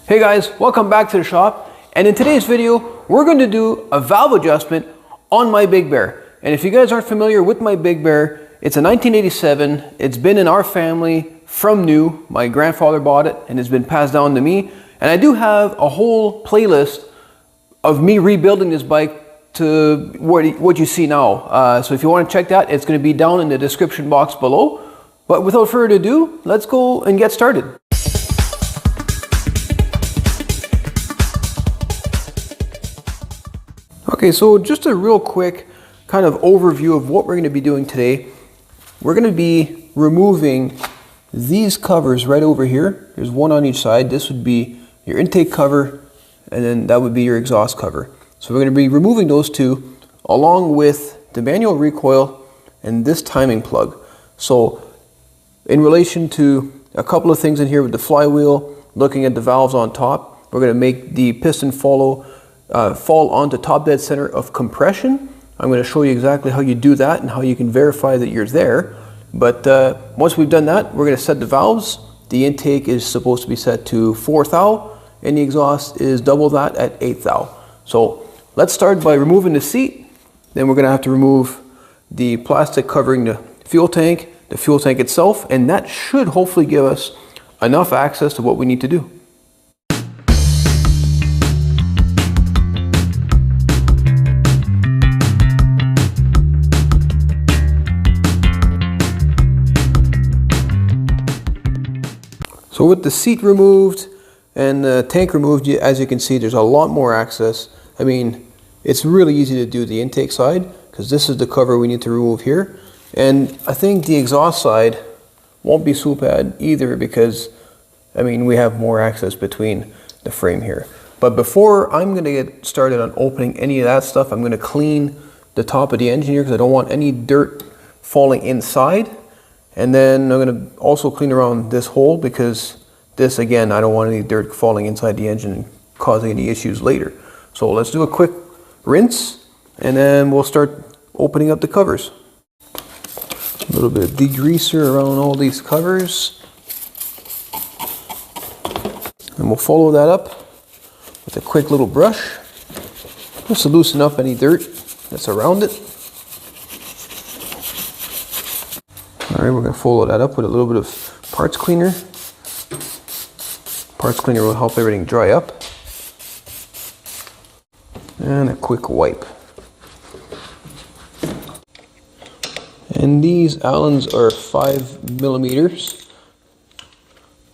Hey guys, welcome back to the shop, and in today's video we're going to do a valve adjustment on my Big Bear. And if you guys aren't familiar with my Big Bear, it's a 1987. It's been in our family from new. My grandfather bought it and it's been passed down to me, and I do have a whole playlist of me rebuilding this bike to what you see now. So if you want to check that, it's going to be down in the description box below. But without further ado, let's go and get started. Okay, so just a real quick kind of overview of what we're going to be doing today. We're going to be removing these covers right over here. There's one on each side. This would be your intake cover, and then that would be your exhaust cover. So we're going to be removing those two along with the manual recoil and this timing plug. So in relation to a couple of things in here with the flywheel, looking at the valves on top, we're going to make the piston fall onto top dead center of compression. I'm going to show you exactly how you do that and how you can verify that you're there. But once we've done that, we're going to set the valves. The intake is supposed to be set to 4th thou, and the exhaust is double that at 8th thou. So let's start by removing the seat. Then we're going to have to remove the plastic covering the fuel tank itself, and that should hopefully give us enough access to what we need to do. So with the seat removed and the tank removed, as you can see, there's a lot more access. I mean, it's really easy to do the intake side because this is the cover we need to remove here. And I think the exhaust side won't be so bad either because, I mean, we have more access between the frame here. But before I'm going to get started on opening any of that stuff, I'm going to clean the top of the engine here because I don't want any dirt falling inside. And then I'm going to also clean around this hole because this, again, I don't want any dirt falling inside the engine and causing any issues later. So let's do a quick rinse and then we'll start opening up the covers. A little bit of degreaser around all these covers. And we'll follow that up with a quick little brush just to loosen up any dirt that's around it. Alright, we're going to follow that up with a little bit of parts cleaner. Parts cleaner will help everything dry up. And a quick wipe. And these Allens are 5 millimeters.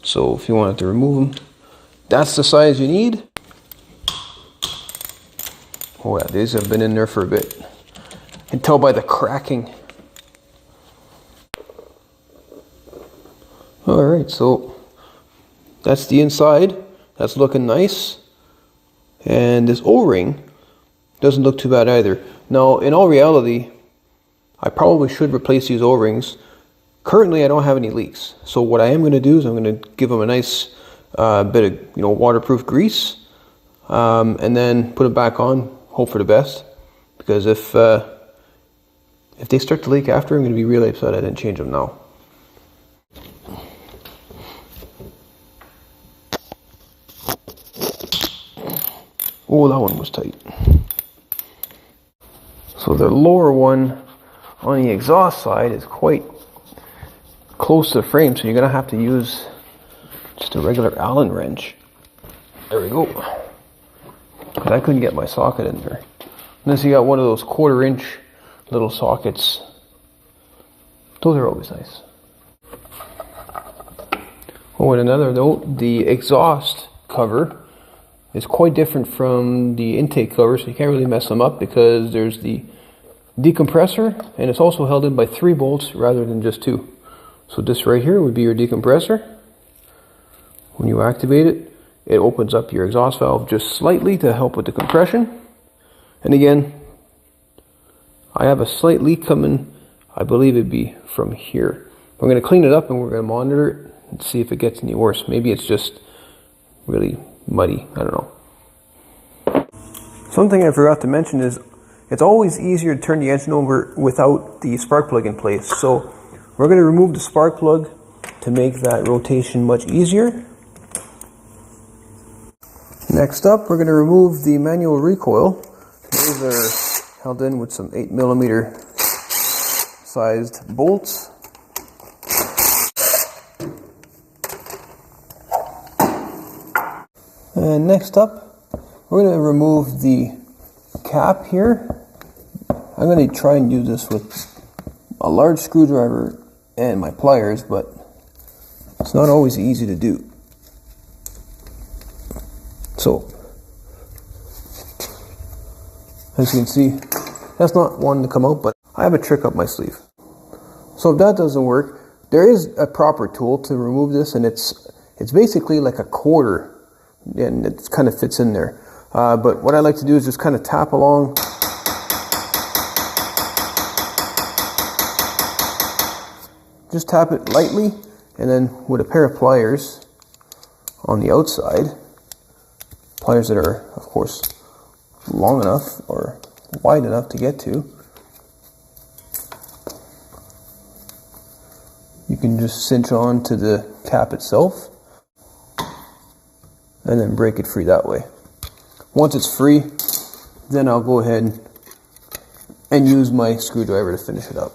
So if you wanted to remove them, that's the size you need. Oh yeah, these have been in there for a bit. You can tell by the cracking. Alright, so that's the inside. That's looking nice. And this O-ring doesn't look too bad either. Now, in all reality, I probably should replace these O-rings. Currently, I don't have any leaks. So what I am going to do is I'm going to give them a nice bit of waterproof grease. And then put it back on. Hope for the best. Because if they start to leak after, I'm going to be really upset I didn't change them now. Oh, that one was tight. So the lower one on the exhaust side is quite close to the frame, so you're going to have to use just a regular Allen wrench. There we go. Because I couldn't get my socket in there. Unless you got one of those 1/4 inch little sockets. Those are always nice. Oh, and another note, the exhaust cover is quite different from the intake cover, so you can't really mess them up because there's the decompressor and it's also held in by 3 bolts rather than just 2. So this right here would be your decompressor. When you activate it, it opens up your exhaust valve just slightly to help with the compression. And again, I have a slight leak coming. I believe it'd be from here. We're going to clean it up and we're going to monitor it and see if it gets any worse. Maybe it's just really muddy. I don't know. Something I forgot to mention is it's always easier to turn the engine over without the spark plug in place. So we're going to remove the spark plug to make that rotation much easier. Next up, we're going to remove the manual recoil. These are held in with some 8mm sized bolts. And next up, we're going to remove the cap here. I'm going to try and use this with a large screwdriver and my pliers, but it's not always easy to do. So, as you can see, that's not one to come out, but I have a trick up my sleeve. So if that doesn't work, there is a proper tool to remove this, and it's basically like a quarter, and it kind of fits in there. But what I like to do is just kind of tap along. Just tap it lightly, and then with a pair of pliers on the outside, pliers that are, of course, long enough or wide enough to get to, you can just cinch on to the cap itself and then break it free that way. Once it's free, then I'll go ahead and use my screwdriver to finish it up.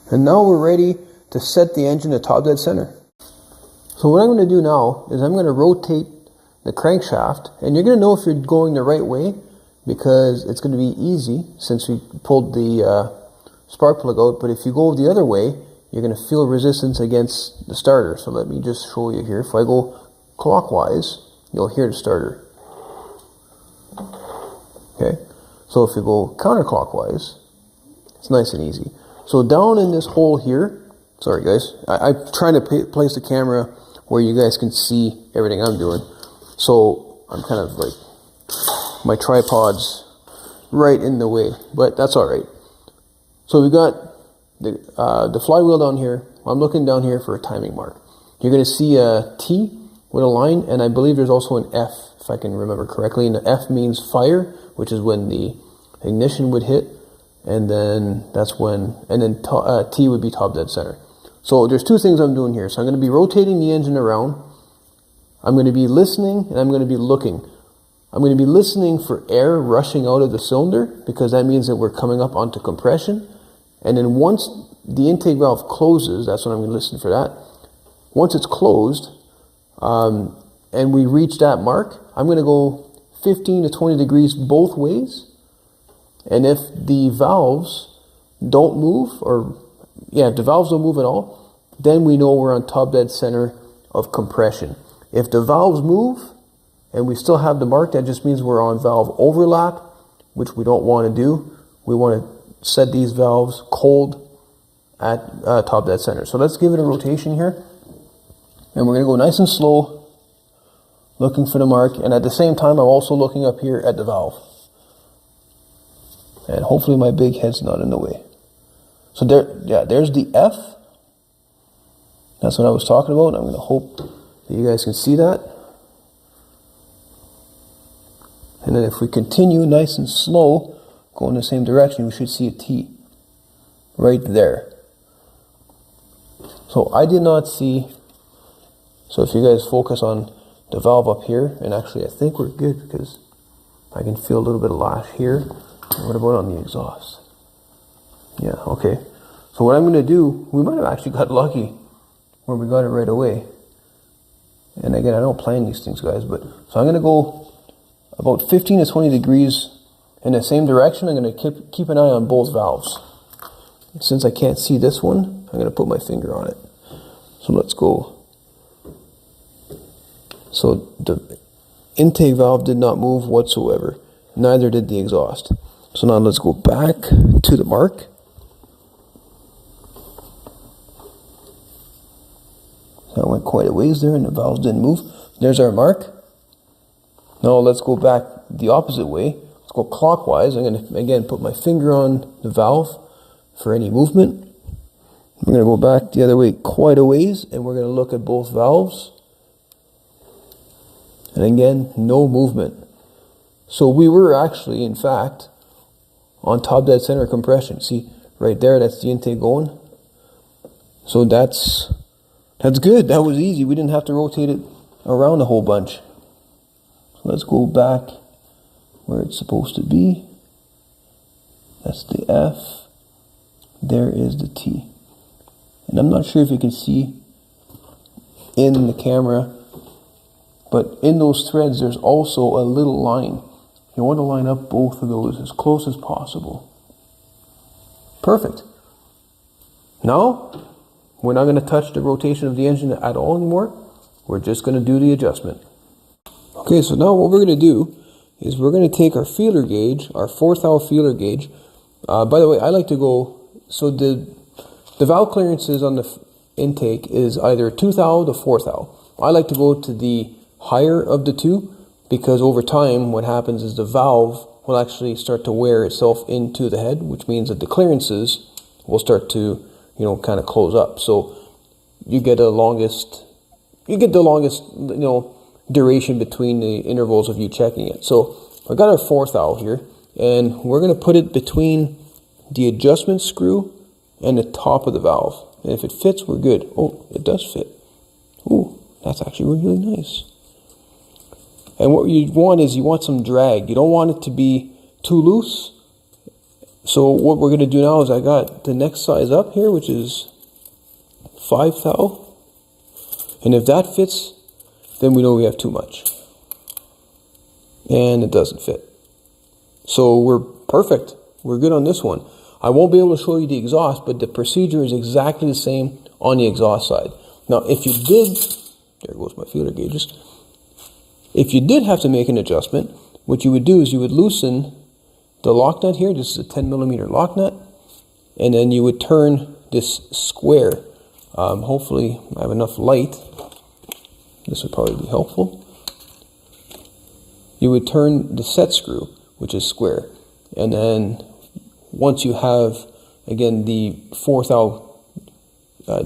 And now we're ready to set the engine to top dead center. So what I'm going to do now is I'm going to rotate the crankshaft, and you're going to know if you're going the right way because it's going to be easy since we pulled the spark plug out. But if you go the other way, you're going to feel resistance against the starter. So let me just show you here. If I go clockwise, you'll hear the starter. Okay, so if you go counterclockwise, it's nice and easy. So down in this hole here, sorry guys, I'm trying to place the camera where you guys can see everything I'm doing. So I'm kind of like, my tripod's right in the way, but that's all right. So we got the flywheel down here. I'm looking down here for a timing mark. You're going to see a T with a line, and I believe there's also an F, if I can remember correctly. And the F means fire, which is when the ignition would hit, and then that's when, and then T would be top dead center. So there's two things I'm doing here. So I'm going to be rotating the engine around. I'm going to be listening, and I'm going to be looking. I'm going to be listening for air rushing out of the cylinder, because that means that we're coming up onto compression. And then once the intake valve closes, that's when I'm going to listen for that. Once it's closed, and we reach that mark, I'm going to go 15 to 20 degrees both ways. And if the valves don't move, if the valves don't move at all, then we know we're on top dead center of compression. If the valves move and we still have the mark, that just means we're on valve overlap, which we don't want to do. We want to set these valves cold at top dead center. So let's give it a rotation here. And we're going to go nice and slow, looking for the mark. And at the same time, I'm also looking up here at the valve. And hopefully my big head's not in the way. So there's the F. That's what I was talking about. I'm going to hope that you guys can see that. And then if we continue nice and slow, go in the same direction, we should see a T right there. So I did not see, so if you guys focus on the valve up here, and actually I think we're good because I can feel a little bit of lash here. What about on the exhaust? Yeah, okay. So what I'm going to do, we might have actually got lucky where we got it right away. And again, I don't plan these things, guys, but so I'm going to go about 15 to 20 degrees in the same direction. I'm going to keep an eye on both valves. Since I can't see this one, I'm going to put my finger on it. So let's go. So the intake valve did not move whatsoever. Neither did the exhaust. So now let's go back to the mark. That went quite a ways there and the valves didn't move. There's our mark. Now let's go back the opposite way. Let's go clockwise. I'm going to again put my finger on the valve for any movement. We're going to go back the other way quite a ways, and we're going to look at both valves. And again, no movement. So we were actually, in fact, on top dead center compression. See, right there, that's the intake going. So that's good. That was easy. We didn't have to rotate it around a whole bunch. So let's go back where it's supposed to be. That's the F. There is the T. And I'm not sure if you can see in the camera, but in those threads there's also a little line. You want to line up both of those as close as possible. Perfect. Now, we're not going to touch the rotation of the engine at all anymore. We're just going to do the adjustment. Okay, so now what we're going to do is we're going to take our feeler gauge, our 4th thou feeler gauge. By the way, I like to go, so the valve clearances on the intake is either 2 thou to 4 thou. I like to go to the higher of the two, because over time what happens is the valve will actually start to wear itself into the head, which means that the clearances will start to, you know, kind of close up. So you get the longest, duration between the intervals of you checking it. So I got our 4th thou here, and we're going to put it between the adjustment screw and the top of the valve. And if it fits, we're good. Oh, it does fit. Ooh, that's actually really nice. And what you want is you want some drag. You don't want it to be too loose. So what we're going to do now is I got the next size up here, which is 5 thou. And if that fits, then we know we have too much. And it doesn't fit. So we're perfect. We're good on this one. I won't be able to show you the exhaust, but the procedure is exactly the same on the exhaust side. Now, if you did, there goes my feeler gauges. If you did have to make an adjustment, what you would do is you would loosen the lock nut here. This is a 10mm lock nut. And then you would turn this square. Hopefully I have enough light. This would probably be helpful. You would turn the set screw, which is square. And then once you have, again, the 4 thou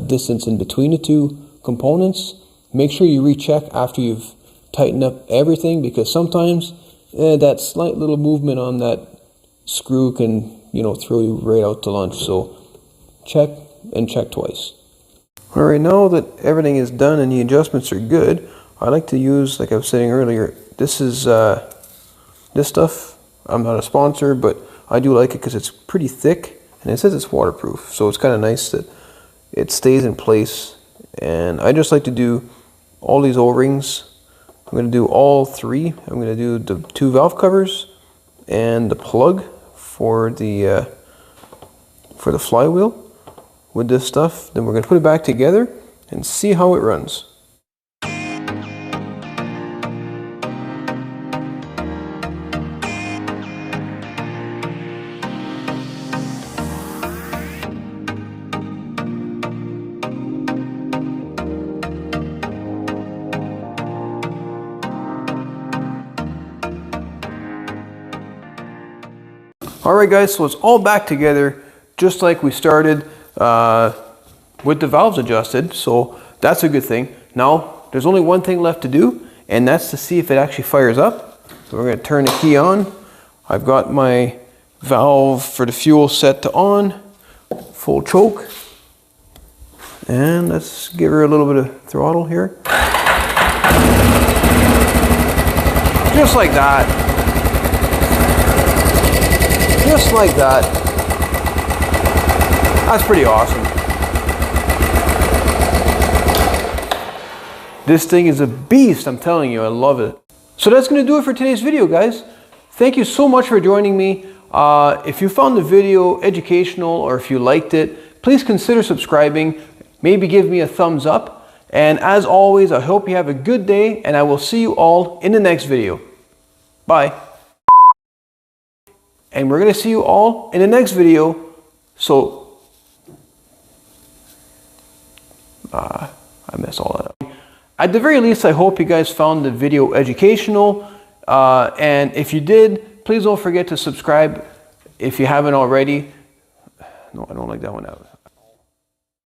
distance in between the two components, make sure you recheck after you've tightened up everything, because sometimes that slight little movement on that screw can, throw you right out to lunch. So check and check twice. All right, now that everything is done and the adjustments are good, I like to use, like I was saying earlier, this is this stuff. I'm not a sponsor, but I do like it because it's pretty thick and it says it's waterproof. So it's kind of nice that it stays in place. And I just like to do all these O-rings. I'm going to do all 3. I'm going to do the 2 valve covers and the plug for the flywheel with this stuff. Then we're going to put it back together and see how it runs. Alright guys, so it's all back together just like we started with the valves adjusted, so that's a good thing. Now there's only one thing left to do, and that's to see if it actually fires up. So we're going to turn the key on. I've got my valve for the fuel set to on, full choke, and let's give her a little bit of throttle here. Just like that. Just like that. That's pretty awesome. This thing is a beast, I'm telling you, I love it. So that's going to do it for today's video, guys. Thank you so much for joining me. If you found the video educational or if you liked it, please consider subscribing. Maybe give me a thumbs up. And as always, I hope you have a good day, and I will see you all in the next video. Bye. And we're going to see you all in the next video. So, I messed all that up. At the very least, I hope you guys found the video educational. And if you did, please don't forget to subscribe if you haven't already. No, I don't like that one out.